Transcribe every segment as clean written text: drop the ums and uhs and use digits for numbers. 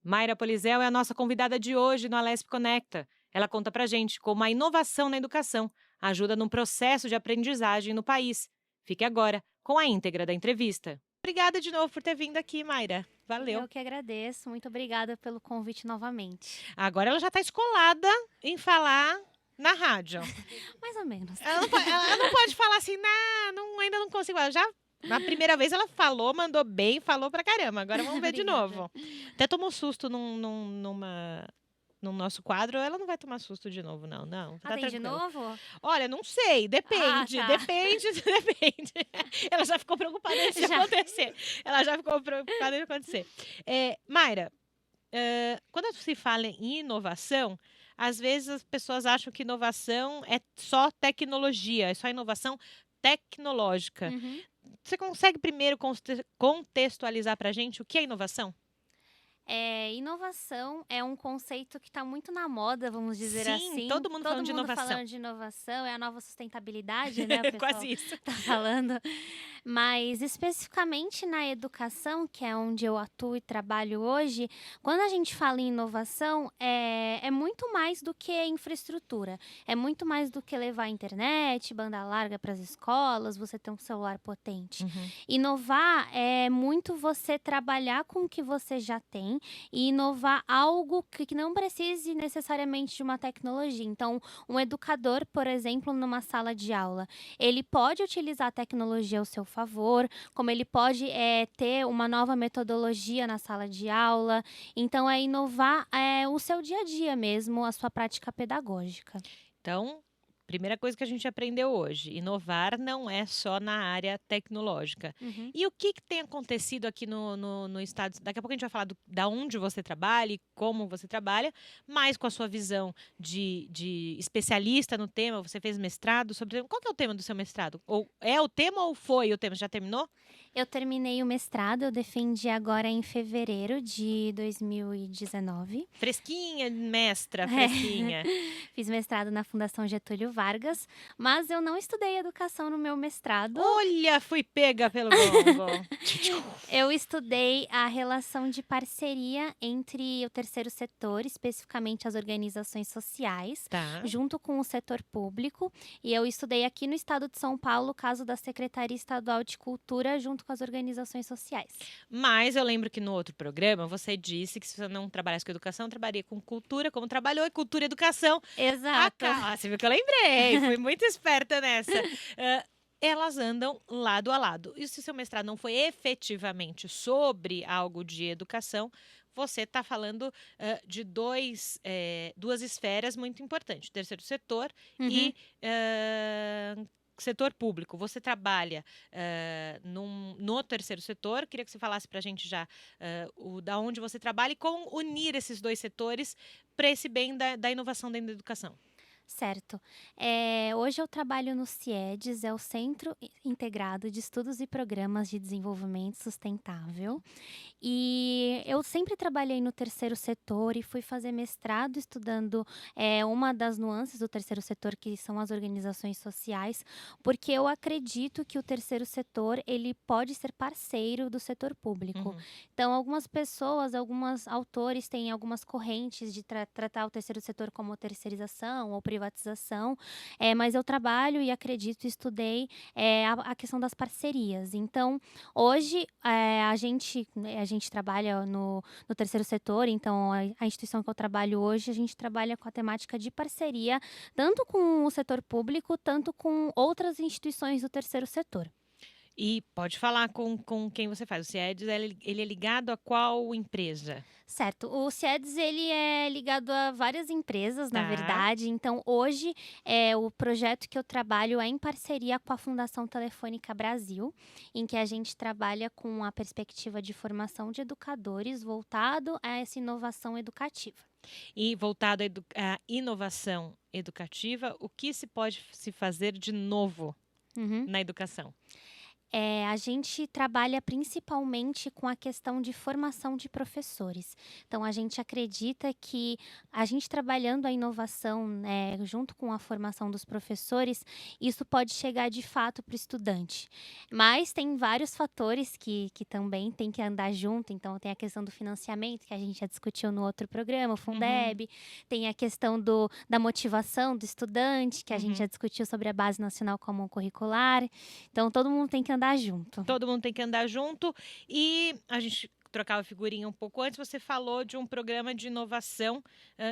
Mayra Polizel é a nossa convidada de hoje no Alesp Conecta. Ela conta pra gente como a inovação na educação ajuda no processo de aprendizagem no país. Fique agora com a íntegra da entrevista. Obrigada de novo por ter vindo aqui, Mayra. Valeu. Eu que agradeço. Muito obrigada pelo convite novamente. Agora ela já está escolada em falar na rádio. Mais ou menos. Ela não pode falar assim, ainda não consigo. Ela já, na primeira vez ela falou, mandou bem, falou pra caramba. Agora vamos ver de novo. Até tomou susto no nosso quadro, ela não vai tomar susto de novo, não. Tá Tem de tranquilo. novo? Olha, não sei, depende, tá. depende. Ela já ficou preocupada em acontecer. Ela já ficou preocupada em acontecer. Mayra, quando se fala em inovação, às vezes as pessoas acham que inovação é só tecnologia, é só inovação tecnológica. Uhum. Você consegue primeiro contextualizar para a gente o que é inovação? Inovação é um conceito que está muito na moda, vamos dizer Sim, assim. todo mundo falando de inovação. Falando de inovação, é a nova sustentabilidade, né? O pessoal Quase isso. tá falando. Mas especificamente na educação, que é onde eu atuo e trabalho hoje, quando a gente fala em inovação, é muito mais do que infraestrutura. É muito mais do que levar a internet, banda larga para as escolas, você ter um celular potente. Inovar é muito você trabalhar com o que você já tem e inovar algo que não precise necessariamente de uma tecnologia. Então, um educador, por exemplo, numa sala de aula, ele pode utilizar a tecnologia ao seu favor, como ele pode ter uma nova metodologia na sala de aula. Então, é inovar o seu dia a dia mesmo, a sua prática pedagógica. Então, primeira coisa que a gente aprendeu hoje, inovar não é só na área tecnológica. Uhum. E o que tem acontecido aqui no estado? Daqui a pouco a gente vai falar da onde você trabalha e como você trabalha, mas com a sua visão de especialista no tema, você fez mestrado sobre... Qual que é o tema do seu mestrado? Ou é o tema ou foi o tema? Já terminou? Eu terminei o mestrado, eu defendi agora em fevereiro de 2019. Fresquinha, mestra, fresquinha. Fiz mestrado na Fundação Getúlio Vargas, mas eu não estudei educação no meu mestrado. Olha, fui pega pelo gongo. Eu estudei a relação de parceria entre o terceiro setor, especificamente as organizações sociais, junto com o setor público. E eu estudei aqui no estado de São Paulo, o caso da Secretaria Estadual de Cultura, junto com as organizações sociais. Mas eu lembro que no outro programa você disse que se você não trabalhasse com educação, trabalharia com cultura, como trabalhou em cultura e educação. Exato. Você viu que eu lembrei, fui muito esperta nessa. Elas andam lado a lado. E se o seu mestrado não foi efetivamente sobre algo de educação, você está falando de duas esferas muito importantes: terceiro setor e setor público. Você trabalha no terceiro setor. Queria que você falasse para a gente já da onde você trabalha e como unir esses dois setores para esse bem da inovação dentro da educação. Certo. Hoje eu trabalho no CIEDES, é o Centro Integrado de Estudos e Programas de Desenvolvimento Sustentável. E eu sempre trabalhei no terceiro setor e fui fazer mestrado estudando uma das nuances do terceiro setor, que são as organizações sociais, porque eu acredito que o terceiro setor ele pode ser parceiro do setor público. Então, algumas pessoas, alguns autores têm algumas correntes de tratar o terceiro setor como terceirização ou privatização, mas eu trabalho e acredito e estudei a questão das parcerias. Então, hoje a gente trabalha no terceiro setor, então a instituição que eu trabalho hoje, a gente trabalha com a temática de parceria, tanto com o setor público, tanto com outras instituições do terceiro setor. E pode falar com quem você faz. O CIEDES, ele é ligado a qual empresa? Certo. O CIEDES, ele é ligado a várias empresas, na verdade. Então, hoje, o projeto que eu trabalho é em parceria com a Fundação Telefônica Brasil, em que a gente trabalha com a perspectiva de formação de educadores voltado a essa inovação educativa. E voltado à inovação educativa, o que se pode se fazer de novo na educação? A gente trabalha principalmente com a questão de formação de professores. Então, a gente acredita que a gente trabalhando a inovação, né, junto com a formação dos professores, isso pode chegar de fato para o estudante. Mas tem vários fatores que também tem que andar junto. Então, tem a questão do financiamento, que a gente já discutiu no outro programa, o Uhum, Fundeb. Tem a questão da motivação do estudante, que a gente já uhum. discutiu sobre a Base Nacional Comum Curricular. Então, todo mundo tem que andar junto. Todo mundo tem que andar junto. E a gente trocava figurinha um pouco antes, você falou de um programa de inovação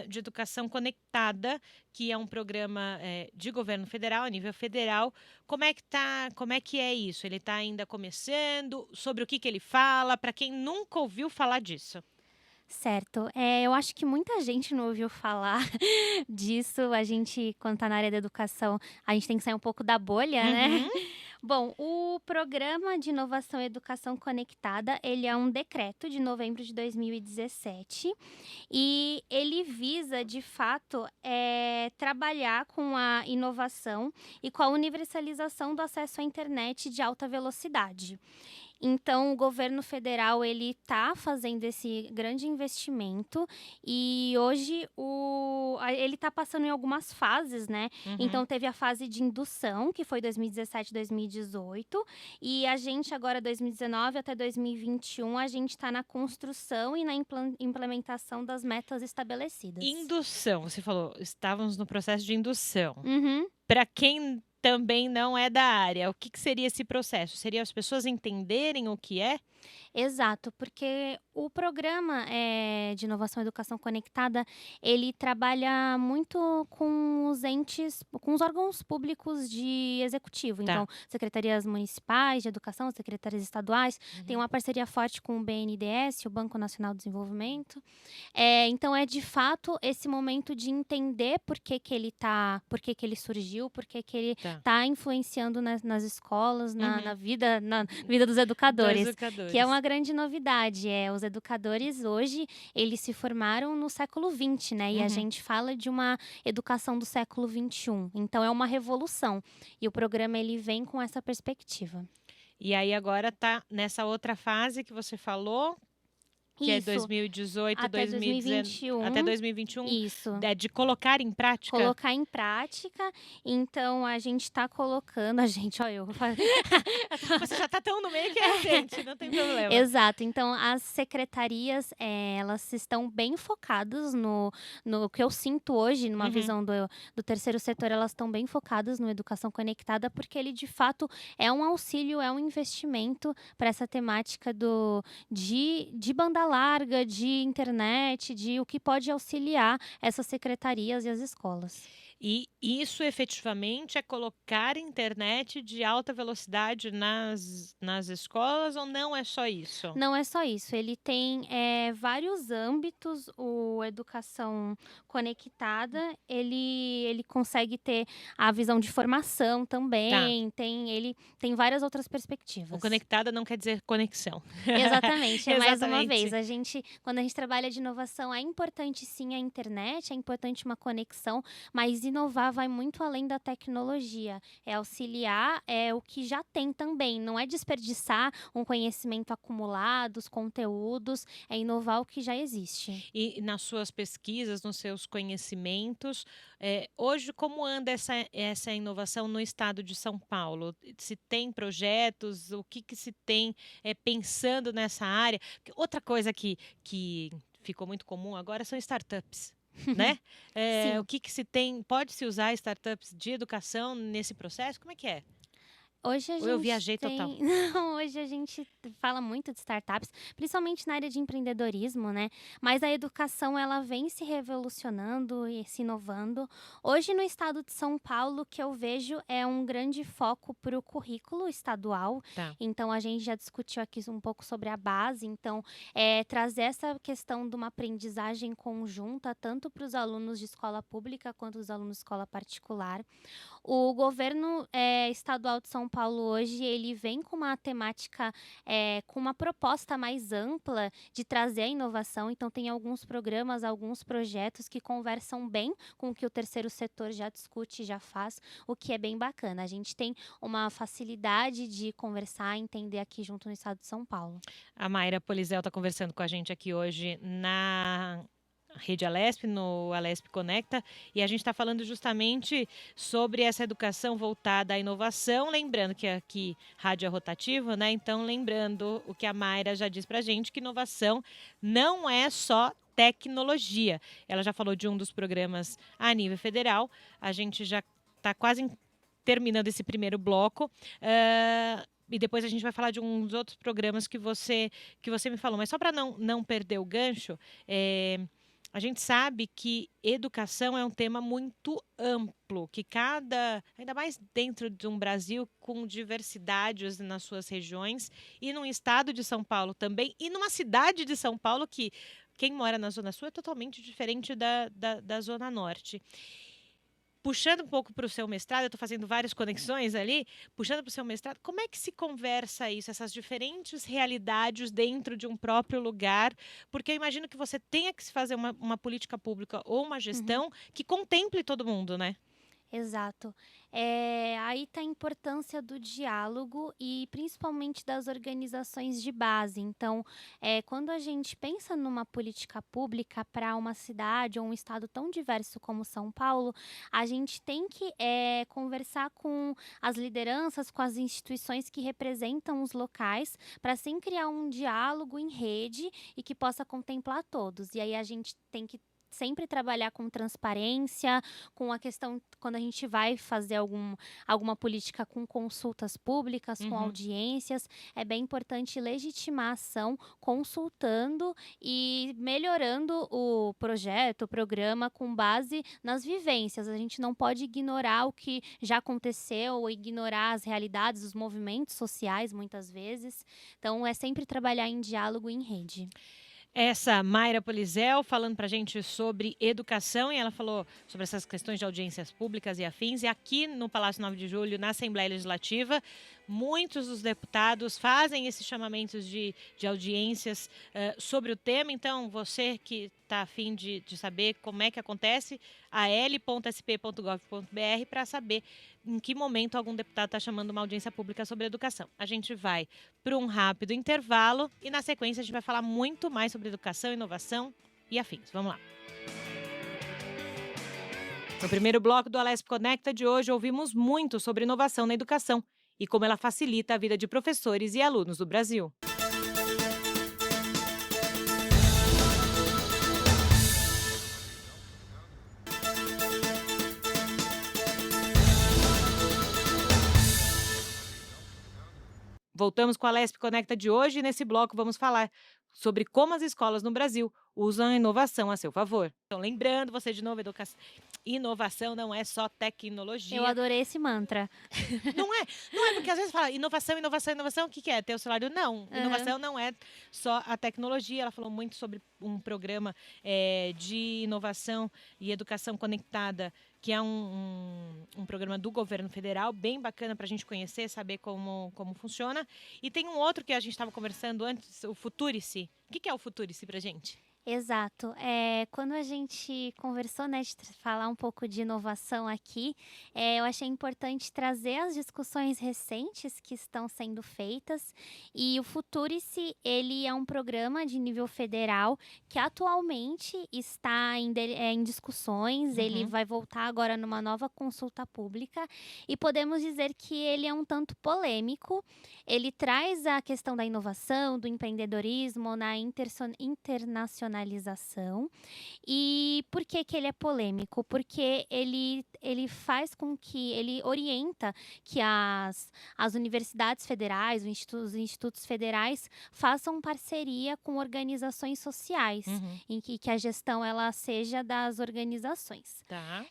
de educação conectada, que é um programa de governo federal, a nível federal. Como é que tá, como é que é isso? Ele está ainda começando? Sobre o que ele fala? Para quem nunca ouviu falar disso. Certo. Eu acho que muita gente não ouviu falar disso. A gente, quando está na área da educação, a gente tem que sair um pouco da bolha, né? Uhum, Bom, o Programa de Inovação e Educação Conectada, ele é um decreto de novembro de 2017 e ele visa, de fato, trabalhar com a inovação e com a universalização do acesso à internet de alta velocidade. Então, o governo federal ele está fazendo esse grande investimento e hoje ele está passando em algumas fases, né? uhum. Então, teve a fase de indução, que foi 2017, 2018, e a gente agora, 2019 até 2021, a gente está na construção e na implementação das metas estabelecidas. Indução, você falou, estávamos no processo de indução. Uhum. Para quem também não é da área, o que que seria esse processo? Seria as pessoas entenderem o que é? Exato, porque o programa de inovação e educação conectada, ele trabalha muito com os entes, com os órgãos públicos de executivo. Tá. Então, secretarias municipais de educação, secretarias estaduais, tem Uhum. uma parceria forte com o BNDES, o Banco Nacional de Desenvolvimento. Então, é de fato esse momento de entender por que ele surgiu, por que ele Tá. está influenciando nas escolas, Uhum. na vida dos Dos educadores. Que é educadores. uma grande novidade. Os educadores hoje, eles se formaram no século XX, né? E a Uhum. gente fala de uma educação do século XXI. Então, é uma revolução. E o programa, ele vem com essa perspectiva. E aí agora tá nessa outra fase que você falou, que é Isso, 2018, até 2019, até 2021. 2021, Isso. de colocar em prática? Colocar em prática. Então, a gente está colocando... A gente, ó, eu... Você já tá tão no meio que é a gente, não tem problema. Exato. Então, as secretarias, elas estão bem focadas no que eu sinto hoje, numa Uhum. visão do terceiro setor, elas estão bem focadas no Educação Conectada, porque ele, de fato, é um auxílio, é um investimento para essa temática de banda larga, de internet, de o que pode auxiliar essas secretarias e as escolas. E isso efetivamente é colocar internet de alta velocidade nas escolas ou não é só isso? Não é só isso, ele tem vários âmbitos. O Educação Conectada, ele consegue ter a visão de formação Tá. também, ele tem várias outras O perspectivas. conectada não quer dizer conexão. Exatamente, mais uma vez, Exatamente. quando a gente trabalha de inovação, é importante sim a internet, é importante uma conexão, mas inovar vai muito além da tecnologia. É auxiliar o que já tem também, não é desperdiçar um conhecimento acumulado, os conteúdos, é inovar o que já existe. E nas suas pesquisas, nos seus conhecimentos, hoje como anda essa inovação no estado de São Paulo? Se tem projetos, o que que se tem pensando nessa área? Porque outra coisa que ficou muito comum agora são startups, né? O Sim. que que se tem? Pode-se usar startups de educação nesse processo? Como é que é? Hoje a Ou eu gente viajei total? tem não, hoje a gente fala muito de startups, principalmente na área de empreendedorismo, né, mas a educação ela vem se revolucionando e se inovando. Hoje no estado de São Paulo, o que eu vejo é um grande foco para o currículo estadual, Tá. então a gente já discutiu aqui um pouco sobre a base, então trazer essa questão de uma aprendizagem conjunta, tanto para os alunos de escola pública quanto os alunos de escola particular. O governo estadual de São São Paulo hoje, ele vem com uma temática, com uma proposta mais ampla de trazer a inovação. Então, tem alguns programas, alguns projetos que conversam bem com o que o terceiro setor já discute, já faz, o que é bem bacana. A gente tem uma facilidade de conversar, entender aqui junto no estado de São Paulo. A Mayra Polizel está conversando com a gente aqui hoje na Rede Alesp, no Alesp Conecta, e a gente está falando justamente sobre essa educação voltada à inovação, lembrando que aqui rádio é rotativo, né? Então, lembrando o que a Mayra já disse para a gente, que inovação não é só tecnologia. Ela já falou de um dos programas a nível federal, a gente já está quase terminando esse primeiro bloco. E depois a gente vai falar de uns outros programas que você me falou. Mas só para não perder o gancho, a gente sabe que educação é um tema muito amplo, que ainda mais dentro de um Brasil com diversidades nas suas regiões, e num estado de São Paulo também, e numa cidade de São Paulo que quem mora na Zona Sul é totalmente diferente da Zona Norte. Puxando um pouco para o seu mestrado, eu estou fazendo várias conexões ali, puxando para o seu mestrado, como é que se conversa isso, essas diferentes realidades dentro de um próprio lugar? Porque eu imagino que você tenha que se fazer uma política pública ou uma gestão que contemple todo mundo, né? Exato. Aí está a importância do diálogo e principalmente das organizações de base. Então, quando a gente pensa numa política pública para uma cidade ou um estado tão diverso como São Paulo, a gente tem que conversar com as lideranças, com as instituições que representam os locais, para assim criar um diálogo em rede e que possa contemplar todos. E aí a gente tem que sempre trabalhar com transparência, com a questão, quando a gente vai fazer alguma política com consultas públicas, com audiências, é bem importante legitimar a ação, consultando e melhorando o projeto, o programa, com base nas vivências. A gente não pode ignorar o que já aconteceu, ou ignorar as realidades, os movimentos sociais, muitas vezes. Então, é sempre trabalhar em diálogo e em rede. Essa Mayra Polizel falando para a gente sobre educação, e ela falou sobre essas questões de audiências públicas e afins. E aqui no Palácio 9 de Julho, na Assembleia Legislativa, muitos dos deputados fazem esses chamamentos de audiências sobre o tema. Então, você que está a fim de saber como é que acontece, al.sp.gov.br para saber em que momento algum deputado está chamando uma audiência pública sobre educação. A gente vai para um rápido intervalo e, na sequência, a gente vai falar muito mais sobre educação, inovação e afins. Vamos lá. No primeiro bloco do Alesp Conecta de hoje, ouvimos muito sobre inovação na educação e como ela facilita a vida de professores e alunos do Brasil. Voltamos com a Alesp Conecta de hoje e nesse bloco vamos falar sobre como as escolas no Brasil usam a inovação a seu favor. Então, lembrando você de novo, inovação não é só tecnologia. Eu adorei esse mantra. Não é porque às vezes fala inovação, o que é? Ter o celular? Não, inovação não é só a tecnologia. Ela falou muito sobre um programa de inovação e educação conectada, que é um programa do governo federal, bem bacana para a gente conhecer, saber como funciona. E tem um outro que a gente estava conversando antes, o Futurice. O que é o Futurice para a gente? Exato. Quando a gente conversou, né, de falar um pouco de inovação aqui, eu achei importante trazer as discussões recentes que estão sendo feitas. E o Futurice, ele é um programa de nível federal que atualmente está em discussões. Ele vai voltar agora numa nova consulta pública e podemos dizer que ele é um tanto polêmico. Ele traz a questão da inovação, do empreendedorismo na internacionalização. E por que ele é polêmico? Porque ele faz com que, ele orienta que as universidades federais, os institutos federais façam parceria com organizações sociais, em que a gestão ela seja das organizações. Tá.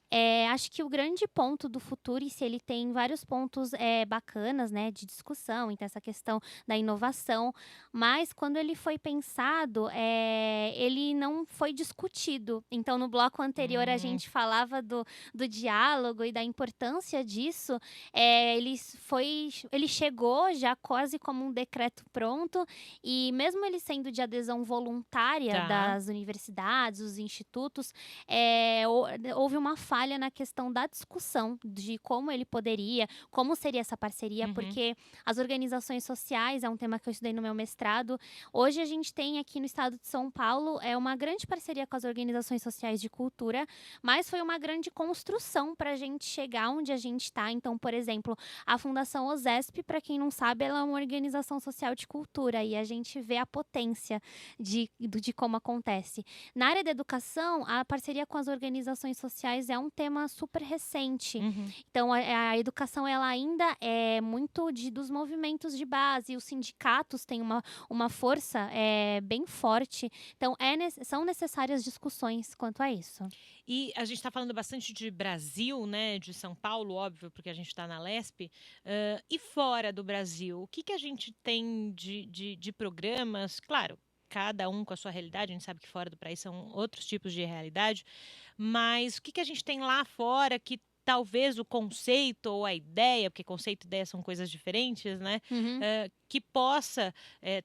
acho que o grande ponto do Futurice, ele tem vários pontos bacanas, né, de discussão, então essa questão da inovação, mas quando ele foi pensado, ele não foi discutido. Então, no bloco anterior, a gente falava do diálogo e da importância disso. Ele chegou já quase como um decreto pronto, e mesmo ele sendo de adesão voluntária das universidades, dos institutos, houve uma falha na questão da discussão de como seria essa parceria, porque as organizações sociais, é um tema que eu estudei no meu mestrado. Hoje a gente tem aqui no estado de São Paulo uma grande parceria com as organizações sociais de cultura, mas foi uma grande construção para a gente chegar onde a gente está. Então, por exemplo, a Fundação OSESP, para quem não sabe, ela é uma organização social de cultura, e a gente vê a potência de como acontece. Na área da educação, a parceria com as organizações sociais é um tema super recente. Então, a educação, ela ainda é muito dos movimentos de base, e os sindicatos têm uma força bem forte. Então, são necessárias discussões quanto a isso. E a gente está falando bastante de Brasil, né, de São Paulo, óbvio, porque a gente está na Lesp. E fora do Brasil, o que a gente tem de programas? Claro, cada um com a sua realidade, a gente sabe que fora do país são outros tipos de realidade, mas o que a gente tem lá fora que talvez o conceito ou a ideia, porque conceito e ideia são coisas diferentes, né? Que possa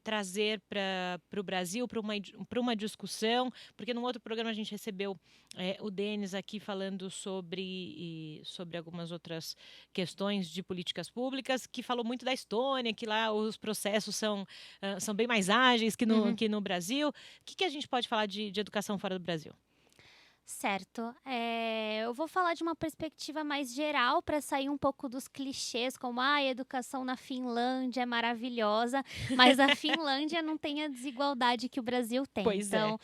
trazer para o Brasil, para uma discussão, porque num outro programa a gente recebeu o Denis aqui falando sobre algumas outras questões de políticas públicas, que falou muito da Estônia, que lá os processos são bem mais ágeis que no Brasil. O que a gente pode falar de educação fora do Brasil? Certo. Eu vou falar de uma perspectiva mais geral para sair um pouco dos clichês, como a educação na Finlândia é maravilhosa, mas a Finlândia não tem a desigualdade que o Brasil tem. Então,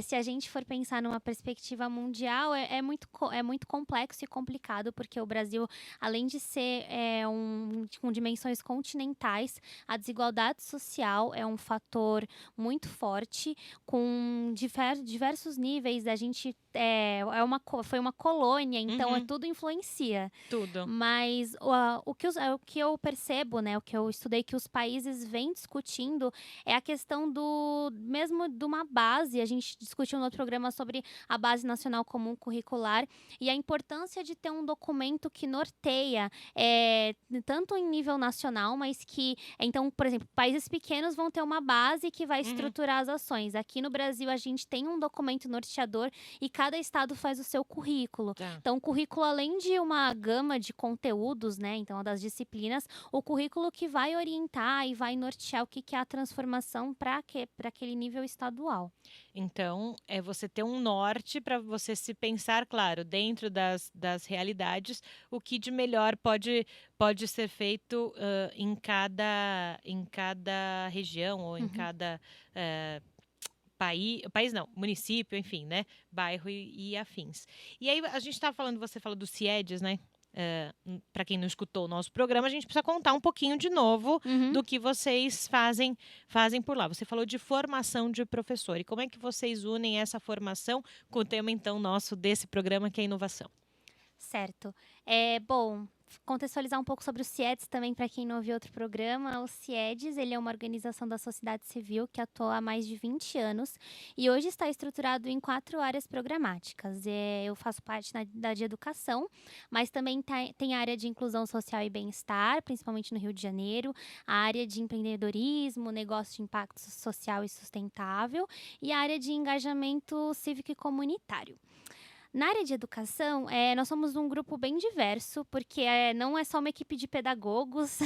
se a gente for pensar numa perspectiva mundial, é muito complexo e complicado, porque o Brasil, além de ser com dimensões continentais, a desigualdade social é um fator muito forte, com diversos níveis. A gente foi uma colônia, então tudo influencia. Tudo. Mas o que eu percebo, né, o que eu estudei que os países vêm discutindo é a questão mesmo de uma base. A gente discutiu no outro programa sobre a Base Nacional Comum Curricular e a importância de ter um documento que norteia tanto em nível nacional, mas que, então, por exemplo, países pequenos vão ter uma base que vai estruturar as ações. Aqui no Brasil, a gente tem um documento norteador e cada estado faz o seu currículo. Então, o currículo, além de uma gama de conteúdos, né, então das disciplinas, o currículo que vai orientar e vai nortear o que é a transformação para aquele nível estadual. Então, é você ter um norte para você se pensar, claro, dentro das realidades, o que de melhor pode ser feito em cada região ou em cada país não, município, enfim, né, bairro e afins. E aí a gente estava falando, você falou do CIEDES, né? Para quem não escutou o nosso programa, a gente precisa contar um pouquinho de novo do que vocês fazem por lá. Você falou de formação de professor. E como é que vocês unem essa formação com o tema, então, nosso desse programa, que é inovação? Certo. Bom, contextualizar um pouco sobre o CIEDES também, para quem não ouviu outro programa. O CIEDES, ele é uma organização da sociedade civil que atua há mais de 20 anos e hoje está estruturado em 4 áreas programáticas. Eu faço parte da de educação, mas também tem a área de inclusão social e bem-estar, principalmente no Rio de Janeiro, a área de empreendedorismo, negócio de impacto social e sustentável e a área de engajamento cívico e comunitário. Na área de educação, nós somos um grupo bem diverso, porque não é só uma equipe de pedagogos,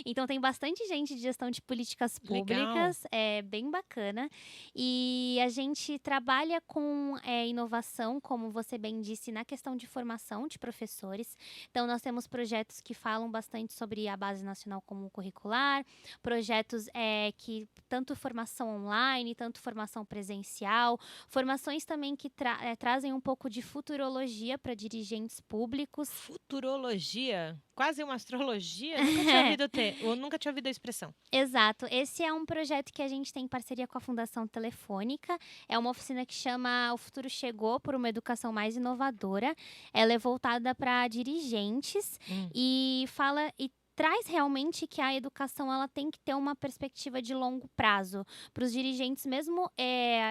então tem bastante gente de gestão de políticas públicas, é bem bacana. E a gente trabalha com inovação, como você bem disse, na questão de formação de professores. Então, nós temos projetos que falam bastante sobre a Base Nacional Comum Curricular, projetos que tanto formação online, tanto formação presencial, formações também que trazem um pouco de futuro futurologia para dirigentes públicos. Futurologia? Quase uma astrologia? Eu nunca tinha ouvido a expressão. Exato. Esse é um projeto que a gente tem em parceria com a Fundação Telefônica. É uma oficina que chama O Futuro Chegou por uma Educação Mais Inovadora. Ela é voltada para dirigentes e fala e traz realmente que a educação ela tem que ter uma perspectiva de longo prazo para os dirigentes, mesmo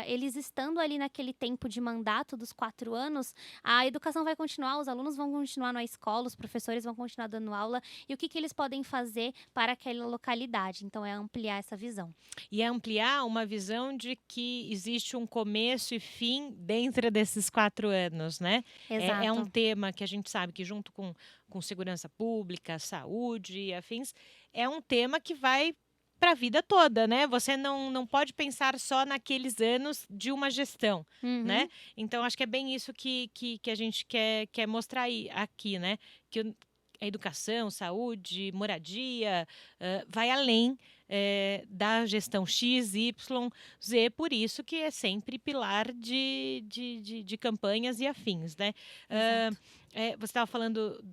eles estando ali naquele tempo de mandato dos 4 anos, a educação vai continuar, os alunos vão continuar na escola, os professores vão continuar dando aula, e o que eles podem fazer para aquela localidade. Então, é ampliar essa visão. E é ampliar uma visão de que existe um começo e fim dentro desses 4 anos, né? Exato. É um tema que a gente sabe que junto com segurança pública, saúde e afins, é um tema que vai para a vida toda, né? Você não pode pensar só naqueles anos de uma gestão, né? Então, acho que é bem isso que a gente quer mostrar aqui, né? Que a educação, saúde, moradia, vai além da gestão X, Y, Z, por isso que é sempre pilar de campanhas e afins, né? Você estava falando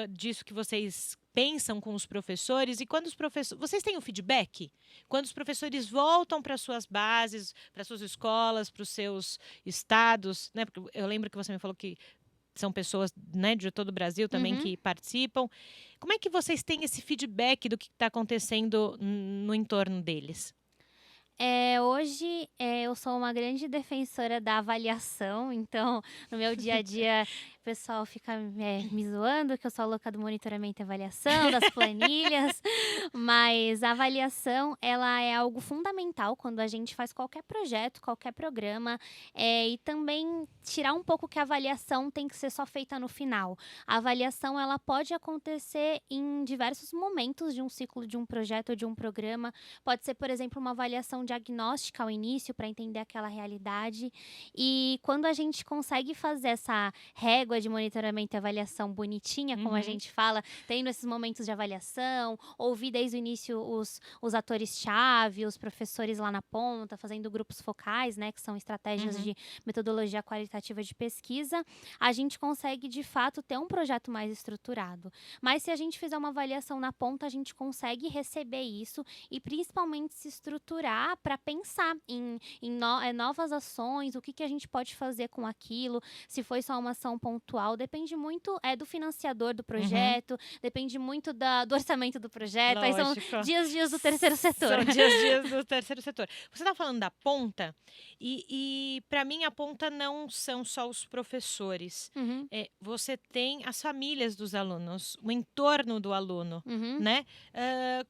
disso que vocês pensam com os professores, e quando os professores... Vocês têm um feedback? Quando os professores voltam para suas bases, para suas escolas, para os seus estados, né? Porque eu lembro que você me falou que são pessoas, né, de todo o Brasil também que participam. Como é que vocês têm esse feedback do que está acontecendo no entorno deles? Hoje eu sou uma grande defensora da avaliação, então no meu dia a dia o pessoal fica me zoando que eu sou a louca do monitoramento e avaliação, das planilhas, mas a avaliação ela é algo fundamental quando a gente faz qualquer projeto, qualquer programa, e também tirar um pouco que a avaliação tem que ser só feita no final. A avaliação ela pode acontecer em diversos momentos de um ciclo de um projeto ou de um programa. Pode ser, por exemplo, uma avaliação diagnóstica ao início para entender aquela realidade, e quando a gente consegue fazer essa régua de monitoramento e avaliação bonitinha, como a gente fala, tendo esses momentos de avaliação, ouvir desde o início os atores-chave, os professores lá na ponta, fazendo grupos focais, né, que são estratégias de metodologia qualitativa de pesquisa, a gente consegue de fato ter um projeto mais estruturado. Mas se a gente fizer uma avaliação na ponta, a gente consegue receber isso e principalmente se estruturar para pensar em novas ações, o que a gente pode fazer com aquilo, se foi só uma ação pontual, depende muito do financiador do projeto, depende muito do orçamento do projeto. Lógico. Aí são dias do terceiro setor. São dias do terceiro setor. Você está falando da ponta, e para mim a ponta não são só os professores. Você tem as famílias dos alunos, o entorno do aluno, né?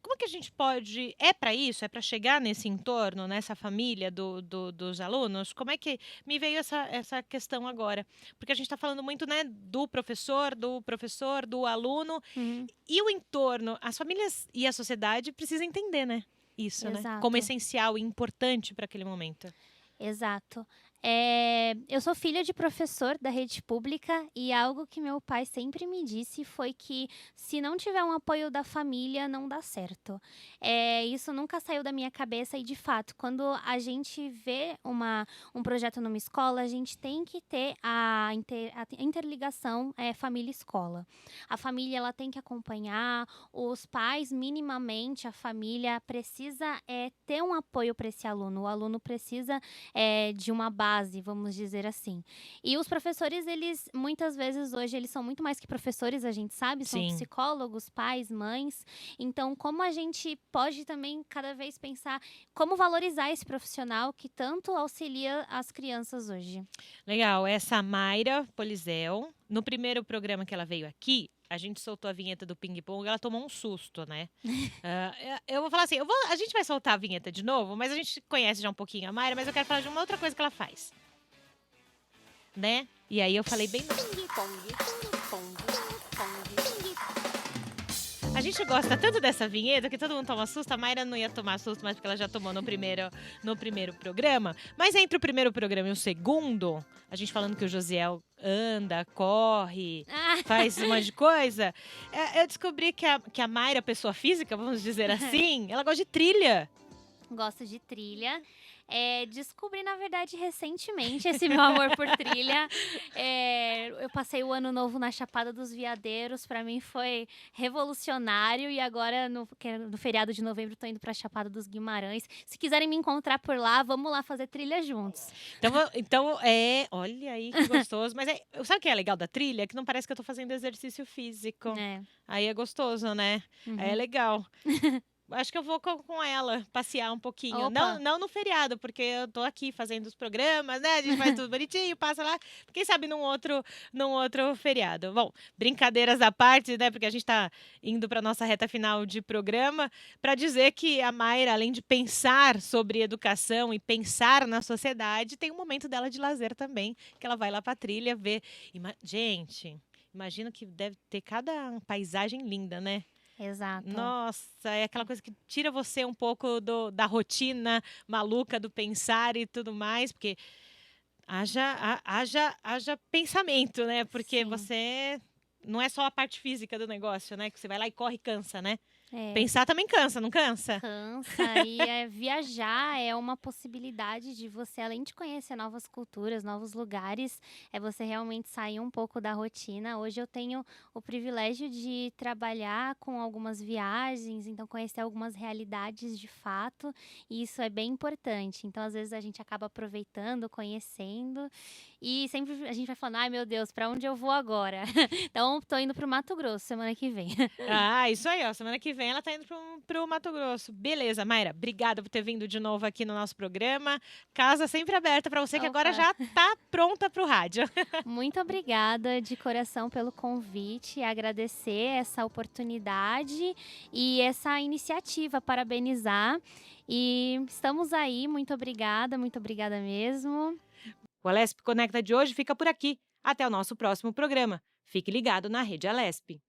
Como que a gente pode... É para isso? É para chegar nesse entorno, nessa família dos alunos? Como é que me veio essa questão agora? Porque a gente está falando muito, né, do professor, do aluno, e o entorno, as famílias e a sociedade precisam entender, né? Isso, Exato. Né? Como essencial e importante para aquele momento. Exato. Eu sou filha de professor da rede pública, e algo que meu pai sempre me disse foi que se não tiver um apoio da família, não dá certo. Isso nunca saiu da minha cabeça, e de fato, quando a gente vê um projeto numa escola, a gente tem que ter a interligação família-escola. A família ela tem que acompanhar, os pais minimamente, a família precisa ter um apoio para esse aluno. O aluno precisa de uma base, vamos dizer assim. E os professores, eles, muitas vezes, hoje, eles são muito mais que professores, a gente sabe, são psicólogos, pais, mães. Então, como a gente pode também, cada vez, pensar como valorizar esse profissional que tanto auxilia as crianças hoje. Legal. Essa Mayra Polizel, no primeiro programa que ela veio aqui, a gente soltou a vinheta do ping-pong, ela tomou um susto, né? Eu vou falar assim, a gente vai soltar a vinheta de novo, mas a gente conhece já um pouquinho a Mayra, mas eu quero falar de uma outra coisa que ela faz. Né? E aí eu falei bem no... A gente gosta tanto dessa vinheta que todo mundo toma susto. A Mayra não ia tomar susto, mas porque ela já tomou no primeiro programa. Mas entre o primeiro programa e o segundo, a gente falando que o Josiel anda, corre, faz um monte de coisa, eu descobri que a Mayra, pessoa física, vamos dizer assim, ela gosta de trilha. Gosto de trilha. Descobri, na verdade, recentemente esse meu amor por trilha. Eu passei o ano novo na Chapada dos Veadeiros. Para mim foi revolucionário. E agora, no feriado de novembro, estou indo para a Chapada dos Guimarães. Se quiserem me encontrar por lá, vamos lá fazer trilha juntos. Então, olha aí que gostoso. Mas sabe o que é legal da trilha? Que não parece que eu tô fazendo exercício físico. Aí é gostoso, né? Aí é legal. Acho que eu vou com ela passear um pouquinho. Não no feriado, porque eu tô aqui fazendo os programas, né? A gente faz tudo bonitinho, passa lá. Quem sabe num outro feriado. Bom, brincadeiras à parte, né? Porque a gente tá indo para nossa reta final de programa, para dizer que a Mayra, além de pensar sobre educação e pensar na sociedade, tem um momento dela de lazer também, que ela vai lá pra trilha ver. Gente, imagino que deve ter cada paisagem linda, né? Exato. Nossa, é aquela coisa que tira você um pouco da rotina maluca do pensar e tudo mais, porque haja pensamento, né? Porque você não é só a parte física do negócio, né? Que você vai lá e corre e cansa, né? Pensar também cansa, não cansa? Cansa. E viajar é uma possibilidade de você, além de conhecer novas culturas, novos lugares, você realmente sair um pouco da rotina. Hoje eu tenho o privilégio de trabalhar com algumas viagens, então conhecer algumas realidades de fato, e isso é bem importante. Então, às vezes, a gente acaba aproveitando, conhecendo, e sempre a gente vai falando, ai meu Deus, pra onde eu vou agora? Então, tô indo pro Mato Grosso semana que vem. Isso aí, ó. Semana que vem ela tá indo pro Mato Grosso. Beleza, Mayra. Obrigada por ter vindo de novo aqui no nosso programa. Casa sempre aberta para você, que agora já tá pronta pro rádio. Muito obrigada de coração pelo convite. Agradecer essa oportunidade e essa iniciativa. Parabenizar. E estamos aí. Muito obrigada mesmo. O Alesp Conecta de hoje fica por aqui. Até o nosso próximo programa. Fique ligado na Rede Alesp.